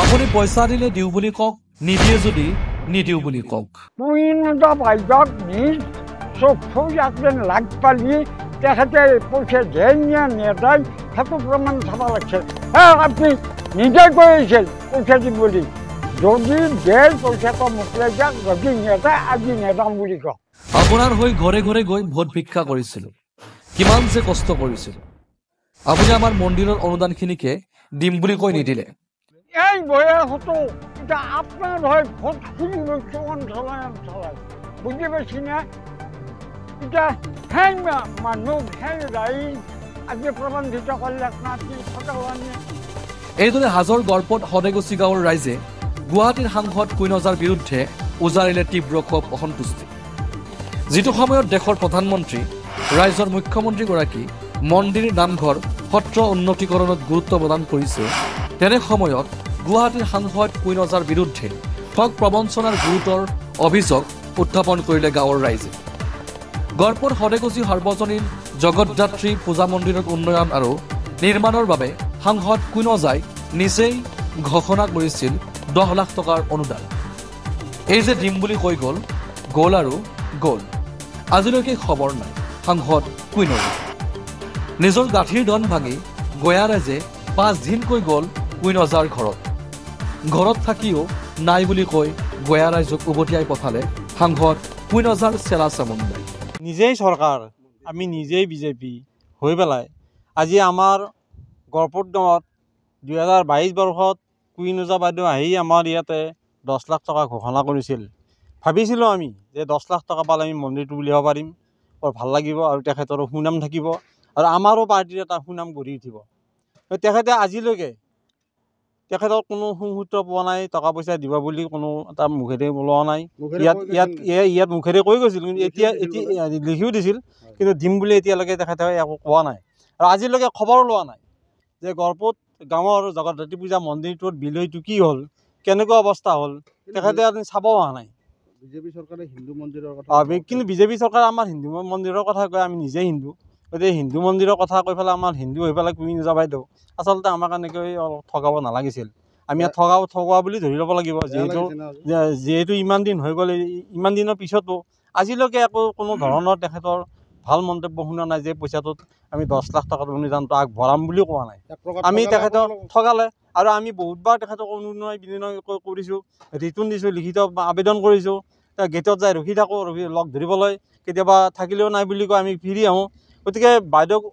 আপুনি পইচা দিলে দিওঁ বুলি কওক, নিদিয়ে যদি নিদিওঁ বুলি কওক। পূৰ্ণতা বাইদেউক নিজ চক্ষু যেন লাগ পালি তেখেতে পইচা দিয়ে নেদায় সেইটো প্ৰমাণ চাব লাগিছে। আপুনি নিজে কৈছিল পইচা দিম বুলি, যদি দিয়ে পইচাটো মোকলাই যাক, যদি নেদায় আজি নেদাম বুলি কওক। আপোনাৰ হৈ ঘৰে ঘৰে গৈ ভোট ভিক্ষা কৰিছিলোঁ, কিমান যে কষ্ট কৰিছিলোঁ। আপুনি আমাৰ মন্দিৰৰ অনুদানখিনিকে দিম বুলি কৈ নিদিলে। এই বয়সতো এতিয়া আপোনাৰ হয় ভোট খুলি লৈছোঁ অঞ্চলাই বুজি পাইছি না? এতিয়া সেই মানুহ সেই ৰাইজ আজি প্ৰবন্ধিত কৰিলে নাতি ফটাৱানি। এইদৰে হাজোৰ গড়পত সদেগুচি গাঁৱৰ ৰাইজে গুৱাহাটীৰ সাংসদ কুইনজাৰ বিৰুদ্ধে উজাৰিলে তীব্ৰ ক্ষোভ অসন্তুষ্টি। যিটো সময়ত দেশৰ প্ৰধানমন্ত্ৰী, ৰাজ্যৰ মুখ্যমন্ত্ৰীগৰাকী মন্দিৰ, নামঘৰ, সত্ৰ উন্নতিকৰণত গুৰুত্ব প্ৰদান কৰিছে, তেনে সময়ত গুৱাহাটীৰ সাংসদ কুইনজাৰ বিৰুদ্ধে ঠগ প্ৰবঞ্চনাৰ গুৰুতৰ অভিযোগ উত্থাপন কৰিলে গাঁৱৰ ৰাইজে। গড়পত সদেগুচি সাৰ্বজনীন জগতযাত্ৰী পূজা মন্দিৰৰ উন্নয়ন আৰু নিৰ্মাণৰ বাবে সাংসদ কুইনজাই নিজেই ঘোষণা কৰিছিল 10 লাখ টকাৰ অনুদান। এই যে দিম বুলি কৈ গ'ল আৰু গ'ল। আজিলৈকে খবৰ নাই সাংসদ কুইনজাৰ। নিজৰ গাঁঠিৰ দন ভাঙি গঞা ৰাইজে 5 দিনকৈ গ'ল কুইনজাৰ ঘৰত থাকিও নাই বুলি কৈ গঞা ৰাইজক উভতিয়াই পঠালে সাংসদ কুইনজাৰ চেলা চামুণ্ডাই। নিজেই চৰকাৰ, আমি নিজেই বিজেপি হৈ পেলাই আজি আমাৰ গড়পত গাঁৱত 2022 বৰ্ষত কুইনজা বাইদেউ আহি আমাৰ ইয়াতে 10 লাখ টকা ঘোষণা কৰিছিল। ভাবিছিলোঁ আমি যে 10 লাখ টকা পালে আমি মন্দিৰটো উলিয়াব পাৰিম, বৰ ভাল লাগিব আৰু তেখেতৰো সুনাম থাকিব আৰু আমাৰো পাৰ্টিৰ এটা সুনাম গঢ়ি উঠিব। তেখেতে আজিলৈকে তেখেতৰ কোনো সুসূত্ৰ পোৱা নাই, টকা পইচা দিব বুলি কোনো এটা মুখেৰে ওলোৱা নাই। ইয়াত মুখেৰে কৈ গৈছিল, কিন্তু এতিয়া লিখিও দিছিল, কিন্তু দিম বুলি এতিয়ালৈকে তেখেতে একো কোৱা নাই আৰু আজিলৈকে খবৰ লোৱা নাই যে গড়পত গাঁৱৰ জগতধাত্ৰী পূজা মন্দিৰটোৰ বিলৈটো কি হ'ল, কেনেকুৱা অৱস্থা হ'ল, তেখেতে চাব অহা নাই। বিজেপি চৰকাৰে হিন্দু মন্দিৰৰ কথা কিন্তু বিজেপি চৰকাৰে আমাৰ হিন্দু মন্দিৰৰ কথা কয়, আমি নিজে হিন্দু, গতিকে হিন্দু মন্দিৰৰ কথা কৈ পেলাই আমাৰ হিন্দু হৈ পেলাই কুইনজা বাইদেউ আচলতে আমাক এনেকৈ ঠগাব নালাগিছিল। আমি ইয়াত ঠগোৱা বুলি ধৰি ল'ব লাগিব, যিহেতু ইমান দিন হৈ গ'ল। ইমান দিনৰ পিছতো আজিলৈকে একো কোনো ধৰণৰ তেখেতৰ ভাল মন্তব্য শুনা নাই যে পইচাটোত আমি 10 লাখ টকাৰ অনুদানটো আগবঢ়াম বুলিও কোৱা নাই। আমি তেখেতক ঠগালে আৰু আমি বহুতবাৰ তেখেতক অনুনয় বিনয় কৰিছোঁ, ৰিটাৰ্ণ দিছোঁ, লিখিত আবেদন কৰিছোঁ, গেটত যাই ৰখি থাকোঁ, লগ ধৰিবলৈ, কেতিয়াবা থাকিলেও নাই বুলি কয়, আমি ফিৰি আহোঁ। গতিকে বাইদেউক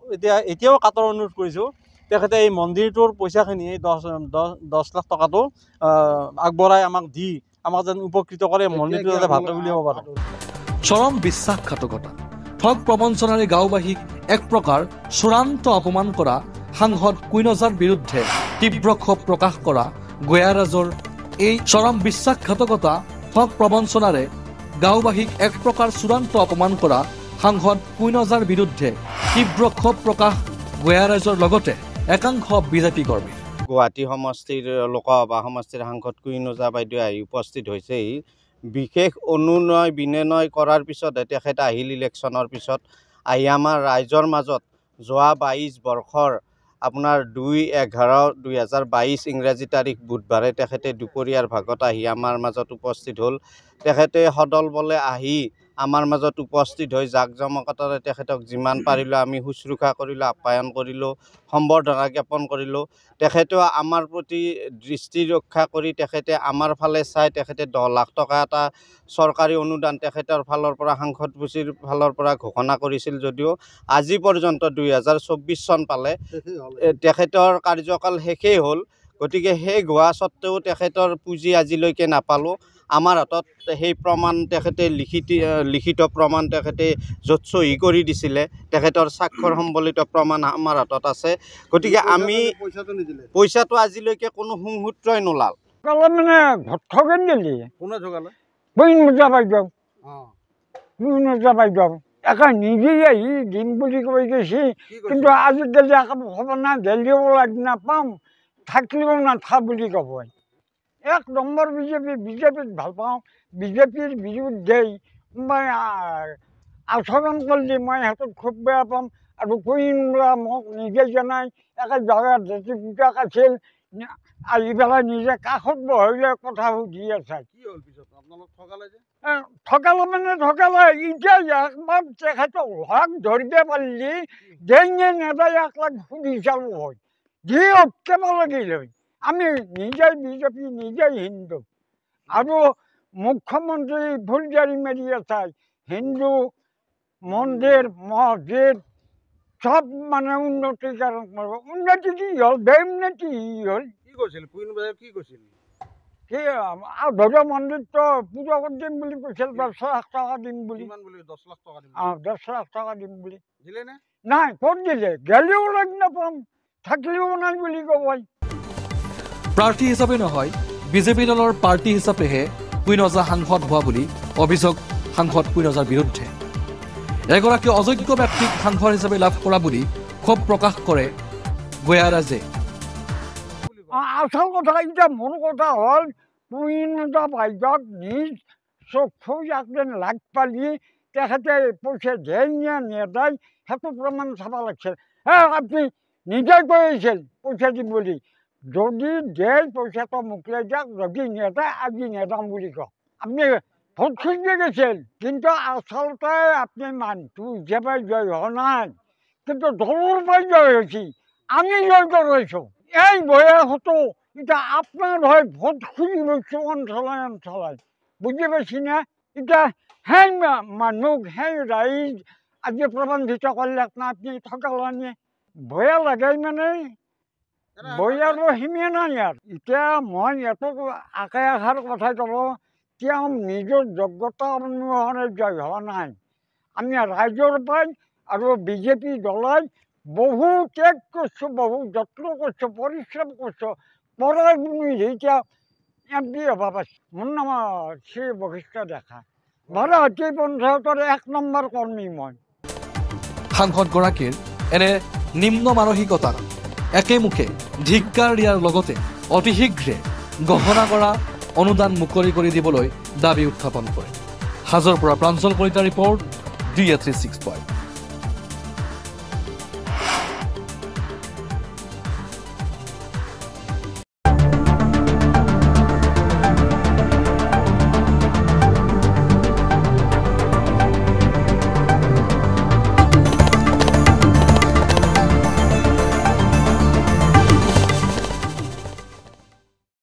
এতিয়াও কাটৰ অনুৰোধ কৰিছোঁ, তেখেতে এই মন্দিৰটোৰ পইচাখিনি এই 10 লাখ টকাটো আগবঢ়াই আমাক যেন উপকৃত কৰে, মন্দিৰটো যাতে ভালকৈ উলিয়াব পাৰে। চৰম বিশ্বাসঘাতকতা, ঠগ প্ৰবঞ্চনাৰে গাঁওবাসীক এক প্ৰকাৰ চূড়ান্ত অপমান কৰা সাংসদ কুইনজাৰ বিৰুদ্ধে তীব্ৰ ক্ষোভ প্ৰকাশ কৰা গঞা ৰাইজৰ এই চৰম বিশ্বাসঘাতকতা, ঠগ প্ৰবঞ্চনাৰে গাঁওবাসীক এক প্ৰকাৰ চূড়ান্ত অপমান কৰা সাংসদ কুইনজাৰ বিৰুদ্ধে তীব্ৰ ক্ষোভ প্ৰকাশ গঞা ৰাইজৰ লগতে একাংশ বিজেপি কৰ্মী। গুৱাহাটী সমষ্টিৰ লোকসভা সমষ্টিৰ সাংসদ কুইনজা বাইদেউ আহি উপস্থিত হৈছেহি। বিশেষ অনুনয় বিনয় কৰাৰ পিছতহে তেখেতে আহিল। ইলেকশ্যনৰ পিছত আহি আমাৰ ৰাইজৰ মাজত যোৱা 22 বৰ্ষৰ আপোনাৰ 2/11/2022 ইংৰাজী তাৰিখ বুধবাৰে তেখেতে দুপৰীয়াৰ ভাগত আহি আমাৰ মাজত উপস্থিত হ'ল। তেখেতে সদল বলে আহি আমাৰ মাজত উপস্থিত হৈ জাক জমকতাৰে তেখেতক যিমান পাৰিলোঁ আমি শুশ্ৰূষা কৰিলোঁ, আপ্যায়ন কৰিলোঁ, সম্বৰ্ধনা জ্ঞাপন কৰিলোঁ। তেখেতেও আমাৰ প্ৰতি দৃষ্টি ৰক্ষা কৰি তেখেতে আমাৰ ফালে চাই তেখেতে 10 লাখ টকা এটা চৰকাৰী অনুদান তেখেতৰ ফালৰ পৰা, সাংসদ গোষ্ঠীৰ ফালৰ পৰা ঘোষণা কৰিছিল যদিও আজি পৰ্যন্ত 2024 চন পালে তেখেতৰ কাৰ্যকাল শেষেই হ'ল। গতিকে সেই হোৱা স্বত্তেও তেখেতৰ পুঁজি আজিলৈকে নাপালোঁ। আমাৰ হাতত সেই প্ৰমাণ তেখেতে লিখিত প্ৰমাণ তেখেতে য'ত চহী কৰি দিছিলে, তেখেতৰ স্বাক্ষৰ সম্বলিত প্ৰমাণ আমাৰ হাতত আছে। গতিকে আমি পইচাটো আজিলৈকে কোনো সুসূত্ৰই নোলাল। মানে ঠগেন দিলি কোনে ঠগালে? কুইনজা বাইদেউ একে নিজে আহি দিম বুলি কৈ গৈছে, কিন্তু আজিকালি একো খবৰ নাই, গেলিও লাগ নাপাম, থাকিলেও নাথা বুলি ক'ব। 1 নম্বৰ বিজেপিক ভাল পাওঁ, বিজেপিৰ বিৰুদ্ধে মই আচৰণ কৰিলে মই সিহঁতক খুব বেয়া পাম। আৰু কুইনজা মোক নিজে জনাই একে জগতধাত্ৰী পূজাক আছিল, আহি পেলাই নিজে কাষত বহিলে কথা সুধি আছে কি হ'ল পিছত আপোনালোক ঠগালে যে ঠকালে মানে ঠকালে এতিয়া একবার তেখেতক হক ধরতে পারলি দেঙে নেতাই 1 লাখ সুদি চালু হয় যে কেমন লাগিল আমি নিজেই বিজেপি নিজেই হিন্দু আৰু মুখ্যমন্ত্রী ফুলজারি মারিয়ে চাই হিন্দু মন্দির মসজিদ সব মানে উন্নতিকরণ করবো উন্নতি কি হল বেউন্নতি হল কি কৈছিল কুইন বাজার কি কৈছিল কি ধৈর্য মন্দির তো পুজো করে দিম বুলি কৈছিল 10 লাখ টাকা দিম বুলি কিমান বুলি 10 লাখ টকা দিম 10 লাখ টাকা দিম বুলি দিলে নে নাই ক'ত দিলে গেলেও লাগ নাপাম থাকিলেও নাই বুলি কবই প্ৰাৰ্থী হিচাপে নহয় বিজেপি দলৰ পাৰ্টি হিচাপেহে কুইন ওজা সাংসদ হোৱা বুলি অভিযোগ সাংসদ কুইন ওজাৰ বিৰুদ্ধে এগৰাকী অযোগ্য ব্যক্তিক সাংসদ হিচাপে লাভ কৰা বুলি ক্ষোভ প্ৰকাশ কৰে গয়া ৰাইজে আসল কথা এটা মোৰ কথা হ'ল কুইন ওজা বাইদেউক নিজ চক্ষু একদিন লাগ পালি তেখেতে পইচা দেয় নেদায় সেইটো প্ৰমাণ চাব লাগিছিল আপুনি নিজে কৈছিল পইচা দিম বুলি যদি দেয় পইচাটো মোকলাই দিয়ক যদি নেদায় আজি নেদাম বুলি কওক আপনি ভোট খুঁজতে গেছেন কিন্তু আচলতে আপনি মানুহটো হিচাপে জয় হওয়া নাই কিন্তু দলের পাই জয় হয়েছি আমি জয় করেছো এই বয়সতো এটা আপনার হয় ভোট খুঁজিব অঞ্চলায় অঞ্চলায় বুঝতে পারছি না এটা হ্যাঁ মানুষ হ্যাঁ রাইজ আজি প্রবন্ধিত করলে না আপনি ঠকালানি ভয়া লাগাই মানে বয়ারও হিমে নাই আর এটা মই এত আশা আশার কথা কব তেওঁ নিজৰ যোগ্যতা অনুসৰণে জয় হোৱা নাই আমি ৰাইজৰ পৰাই আৰু বিজেপি দলাই বহু ত্যাগ কৰিছোঁ বহু যত্ন কৰিছোঁ পৰিশ্ৰম কৰিছোঁ পঢ়াই শুনি এতিয়া এম পি হ'ব পাইছোঁ মোৰ নাম শ্ৰী বশিষ্ঠ ডেকা বাৰাহাটী পঞ্চায়তৰ 1 নম্বৰ কৰ্মী মই সাংসদগৰাকীৰ এনে নিম্ন মানসিকতা একেমুখে ধিক্কাৰ দিয়াৰ লগতে অতি শীঘ্ৰে গহনা কৰা অনুদান মুকলি কৰি দিবলৈ দাবী উত্থাপন কৰে হাজোৰ পৰা প্ৰাঞ্জল কলিতাৰ ৰিপৰ্ট DA 365